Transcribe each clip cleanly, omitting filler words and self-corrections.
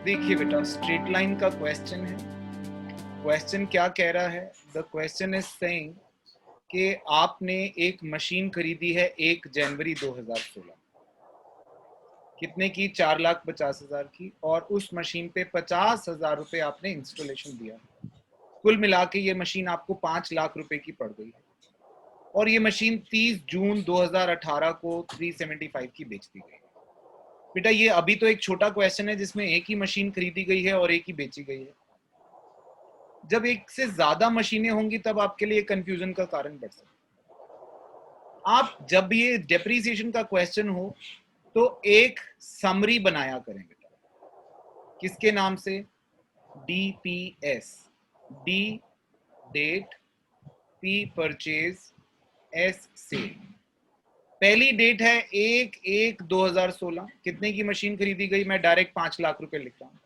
देखिए बेटा, straight line का क्वेश्चन है। क्वेश्चन क्या कह रहा है? द क्वेश्चन इज सेइंग कि आपने एक मशीन खरीदी है 1 जनवरी 2016, कितने की? 4,50,000 की, और उस मशीन पे 50,000 रुपए आपने इंस्टॉलेशन दिया। कुल मिला के ये मशीन आपको 5 लाख रुपए की पड़ गई है, और ये मशीन 30 जून 2018 को 375 की बेच दी गई। बेटा, ये अभी तो एक छोटा क्वेश्चन है जिसमें एक ही मशीन खरीदी गई है और एक ही बेची गई है। जब एक से ज्यादा मशीनें होंगी तब आपके लिए कंफ्यूजन का कारण बढ़ सकता है। आप जब ये डेप्रीसिएशन का क्वेश्चन हो तो एक समरी बनाया करें बेटा। किसके नाम से? DPS। D date, P purchase, S sale. पहली डेट है 1/1/2016, कितने की मशीन खरीदी गई? मैं डायरेक्ट 5 लाख रुपए लिख रहा हूं।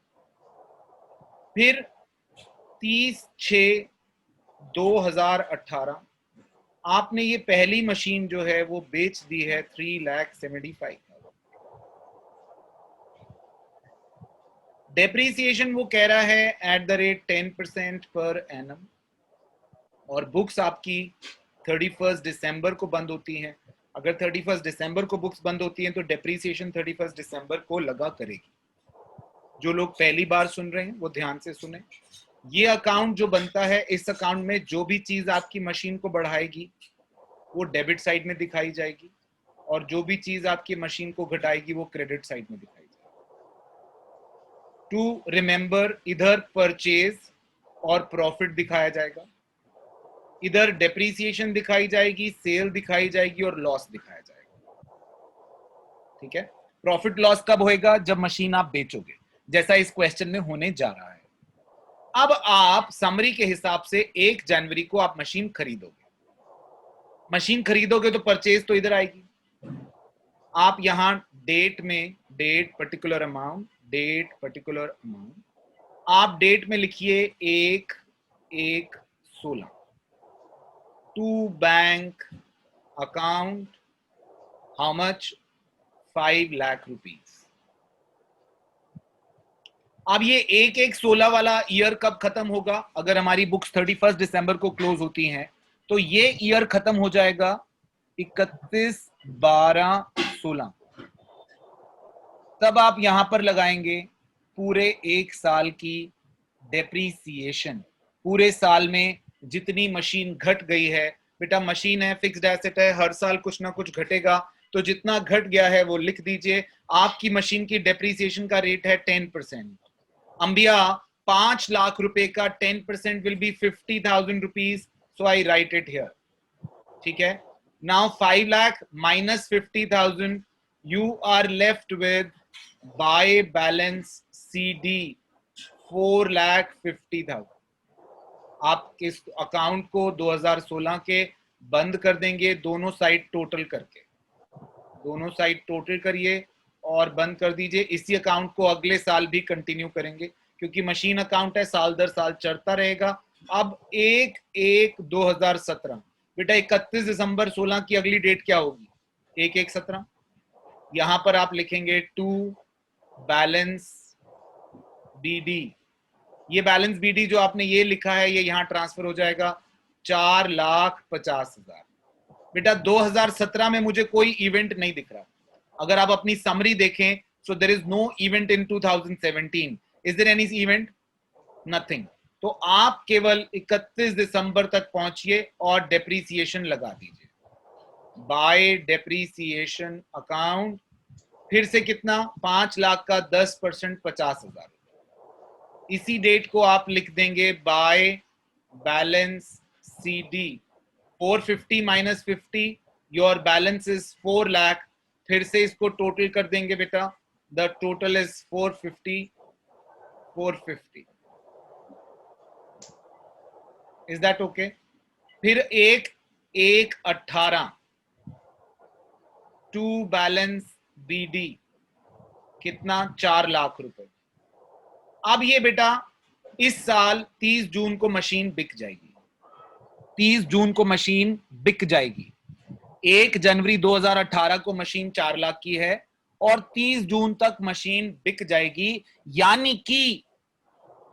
फिर 30/6/2018 आपने ये पहली मशीन जो है वो बेच दी है 3,75,000। डेप्रीसिएशन वो कह रहा है at the rate 10% per annum, और बुक्स आपकी 31 दिसंबर को बंद होती हैं। अगर 31 दिसंबर को बुक्स बंद होती हैं तो डेप्रीसिएशन 31 दिसंबर को लगा करेगी। जो लोग पहली बार सुन रहे हैं वो ध्यान से सुने। ये अकाउंट जो बनता है, इस अकाउंट में जो भी चीज आपकी मशीन को बढ़ाएगी वो डेबिट साइड में दिखाई जाएगी, और जो भी चीज आपकी मशीन को घटाएगी वो क्रेडिट साइड में दिखाई जाएगी। टू रिमेंबर, इधर परचेज और प्रॉफिट दिखाया जाएगा, इधर डेप्रीसिएशन दिखाई जाएगी, सेल दिखाई जाएगी और लॉस दिखाया जाएगा। ठीक है? प्रॉफिट लॉस कब होएगा? जब मशीन आप बेचोगे, जैसा इस क्वेश्चन में होने जा रहा है। अब आप समरी के हिसाब से 1 जनवरी को आप मशीन खरीदोगे। मशीन खरीदोगे तो परचेज तो इधर आएगी। आप यहां डेट में, date particular amount, date particular amount, आप डेट में लिखिए 1/1/16। To bank account, how much? 5 lakh rupees. अब ये 1/1/16 वाला ईयर कब खत्म होगा? अगर हमारी बुक्स 31 दिसंबर को क्लोज होती हैं तो ये ईयर खत्म हो जाएगा 31/12/16। तब आप यहां पर लगाएंगे पूरे 1 साल की डेप्रीसिएशन। पूरे साल में जितनी मशीन घट गई है, बेटा मशीन है, फिक्स्ड एसेट है, हर साल कुछ ना कुछ घटेगा, तो जितना घट गया है वो लिख दीजिए। आपकी मशीन की डेप्रीसिएशन का रेट है 10%। अंबिया, 5 लाख रुपए का 10% will be 50,000 rupees, so I write it here. ठीक है? Now 5 lakh minus 50,000, you are left with by balance CD 4,50,000। आप इस अकाउंट को 2016 के बंद कर देंगे, दोनों साइड टोटल करके। दोनों साइड टोटल करिए और बंद कर दीजिए। इसी अकाउंट को अगले साल भी कंटिन्यू करेंगे क्योंकि मशीन अकाउंट है, साल दर साल चढ़ता रहेगा। अब 1/1/2017, बेटा 31 दिसंबर 16 की अगली डेट क्या होगी? 1/1/17। यहां पर आप लिखेंगे टू बैलेंस BD। ये बैलेंस BD जो आपने ये लिखा है ये यहां ट्रांसफर हो जाएगा 4,50,000। बेटा 2017 में मुझे कोई इवेंट नहीं दिख रहा। अगर आप अपनी समरी देखें, so there is no event in 2017। Is there any event? Nothing. तो आप केवल 31 दिसंबर तक पहुंचिए और डेप्रीसिएशन लगा दीजिए। बाय डेप्रीसिएशन अकाउंट, फिर से कितना? 5 लाख का 10% 50,000। इसी डेट को आप लिख देंगे bye balance CD 450 minus 50, your balance is 4 lakh. फिर से इसको टोटल कर देंगे बेटा, the total is 450 450। Is that okay? फिर 1/1/18 टू बैलेंस BD, कितना? 4 लाख रुपए। अब ये बेटा इस साल 30 जून को मशीन बिक जाएगी। 30 जून को मशीन बिक जाएगी। 1 जनवरी 2018 को मशीन 4 लाख की है और 30 जून तक मशीन बिक जाएगी।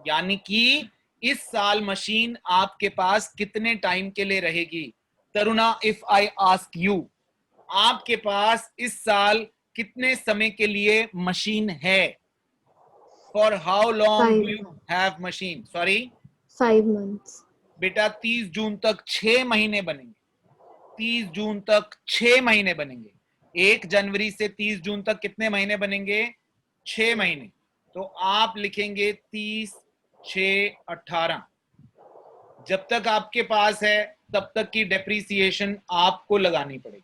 यानी कि इस साल मशीन आपके पास कितने टाइम के लिए रहेगी? Taruna, if I ask you, आपके पास इस साल कितने समय के लिए मशीन है? For how long do you have machine? Sorry, 5 months. बेटा 30 जून तक 6 महीने बनेंगे। 30 जून तक 6 महीने बनेंगे। 1 जनवरी से 30 जून तक कितने महीने बनेंगे? 6 महीने। तो आप लिखेंगे 30 6 18। जब तक आपके पास है तब तक की डेप्रीसिएशन आपको लगानी पड़ेगी।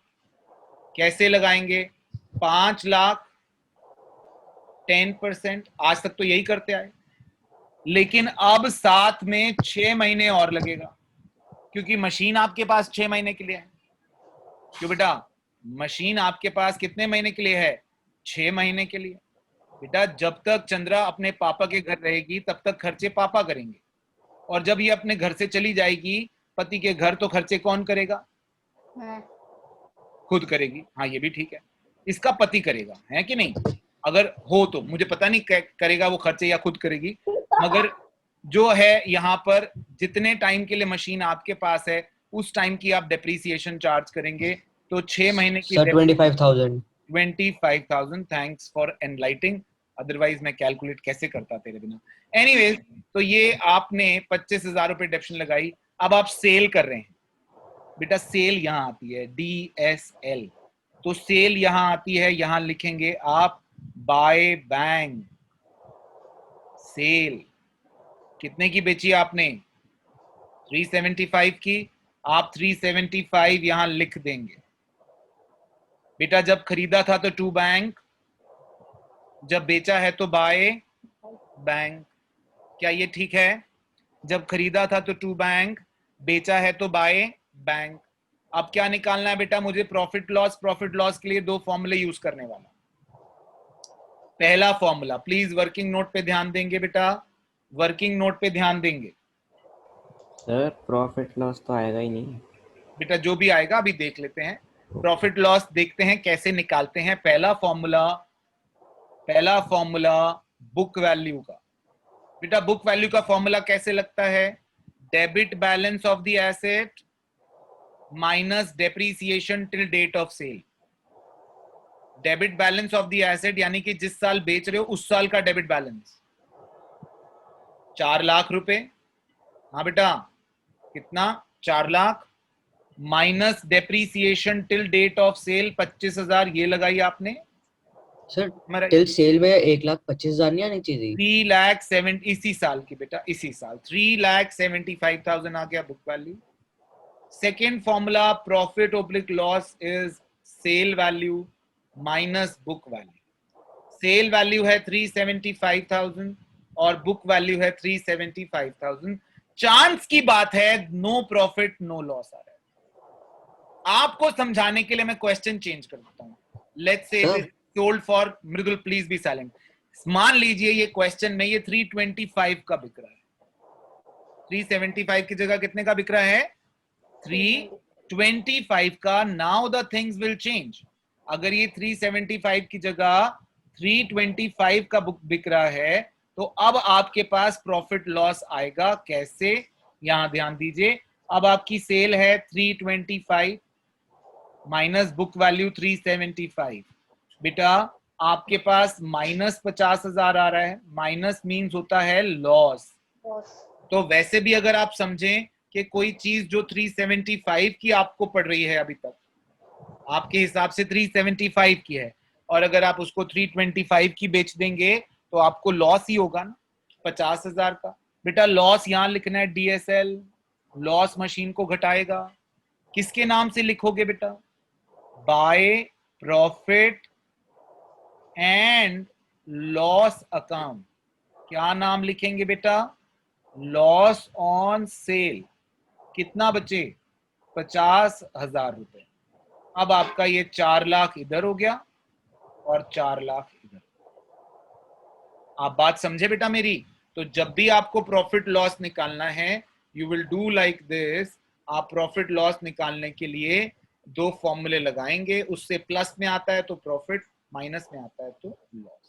कैसे लगाएंगे? 5 लाख 10%, आज तक तो यही करते आए, लेकिन अब साथ में 6 महीने और लगेगा, क्योंकि मशीन आपके पास 6 महीने के लिए है। क्यों बेटा? मशीन आपके पास कितने महीने के लिए है? 6 महीने के लिए। बेटा जब तक चंद्रा अपने पापा के घर रहेगी तब तक खर्चे पापा करेंगे, और जब ये अपने घर से चली जाएगी पति के घर, तो खर्चे कौन करेगा? खुद करेगी। हाँ ये भी ठीक है, इसका पति करेगा, है कि नहीं? अगर हो तो, मुझे पता नहीं करेगा वो खर्चे या खुद करेगी, मगर जो है यहाँ पर जितने टाइम के लिए मशीन आपके पास है उस टाइम की आप डेप्रीसिएशन चार्ज करेंगे। तो 6 महीने की 25,000। 25,000। थैंक्स फॉर एनलाइटिंग, अदरवाइज मैं कैलकुलेट कैसे करता तेरे बिना। एनीवेज, तो ये आपने 25,000 रुपए डेप्शन लगाई। अब आप सेल कर रहे हैं। बेटा सेल यहां आती है DSL, तो सेल यहां आती है, यहां लिखेंगे आप बाय बैंक सेल। कितने की बेची आपने? 375 की। आप 375 यहां लिख देंगे। बेटा जब खरीदा था तो टू बैंक, जब बेचा है तो बाय बैंक। क्या ये ठीक है? जब खरीदा था तो टू बैंक, बेचा है तो बाय बैंक। अब क्या निकालना है बेटा मुझे? Profit loss. प्रॉफिट लॉस के लिए 2 फॉर्मूले यूज करने वाला। पहला फॉर्मूला, प्लीज वर्किंग नोट पे ध्यान देंगे बेटा, वर्किंग नोट पे ध्यान देंगे। सर प्रॉफिट लॉस तो आएगा ही नहीं। बेटा जो भी आएगा अभी देख लेते हैं। प्रॉफिट लॉस देखते हैं कैसे निकालते हैं। पहला फॉर्मूला बुक वैल्यू का। बेटा बुक वैल्यू का फॉर्मूला कैसे लगता है? Debit balance of the asset minus depreciation till date of sale. Debit balance of the asset यानी कि जिस साल बेच रहे हो उस साल का डेबिट बैलेंस 4 लाख रुपए। हाँ बेटा कितना? 4 lakh minus depreciation till date of sale 25,000, ये लगाई आपने। सर टिल सेल में 1,25,000 नहीं आनी चाहिए? 3,70,000 इसी साल की बेटा, इसी साल 3,75,000 आ गया book value. Second formula profit oblique loss is sale value minus book value. Sale value है 375,000 और बुक वैल्यू है 375,000। चांस की बात है नो प्रॉफिट नो लॉस आ रहा है। आपको समझाने के लिए मैं क्वेश्चन चेंज कर देता हूं। Let's say it is sold for, Mridul please be silent. मान लीजिए ये क्वेश्चन में ये 325 का बिक रहा है। 375 की जगह कितने का बिक रहा है? 325 का। Now the things will change. अगर ये 375 की जगह 325 का बुक बिक रहा है तो अब आपके पास प्रॉफिट लॉस आएगा। कैसे? यहां ध्यान दीजिए। अब आपकी सेल है 325 माइनस बुक वैल्यू 375। बेटा आपके पास माइनस 50,000 आ रहा है। माइनस मीन्स होता है लॉस। तो वैसे भी अगर आप समझें कि कोई चीज जो 375 की आपको पड़ रही है अभी तक, आपके हिसाब से 375 की है, और अगर आप उसको 325 की बेच देंगे तो आपको लॉस ही होगा ना, 50,000 का। बेटा लॉस यहां लिखना है DSL, लॉस मशीन को घटाएगा। किसके नाम से लिखोगे बेटा? By profit and loss account. क्या नाम लिखेंगे बेटा? Loss on sale. कितना बचे? 50,000 रुपए। अब आपका ये 4 लाख इधर हो गया और 4 लाख इधर। आप बात समझे बेटा मेरी? तो जब भी आपको प्रॉफिट लॉस निकालना है you will do like this. आप प्रॉफिट लॉस निकालने के लिए 2 फॉर्मूले लगाएंगे, उससे प्लस में आता है तो प्रॉफिट, माइनस में आता है तो लॉस।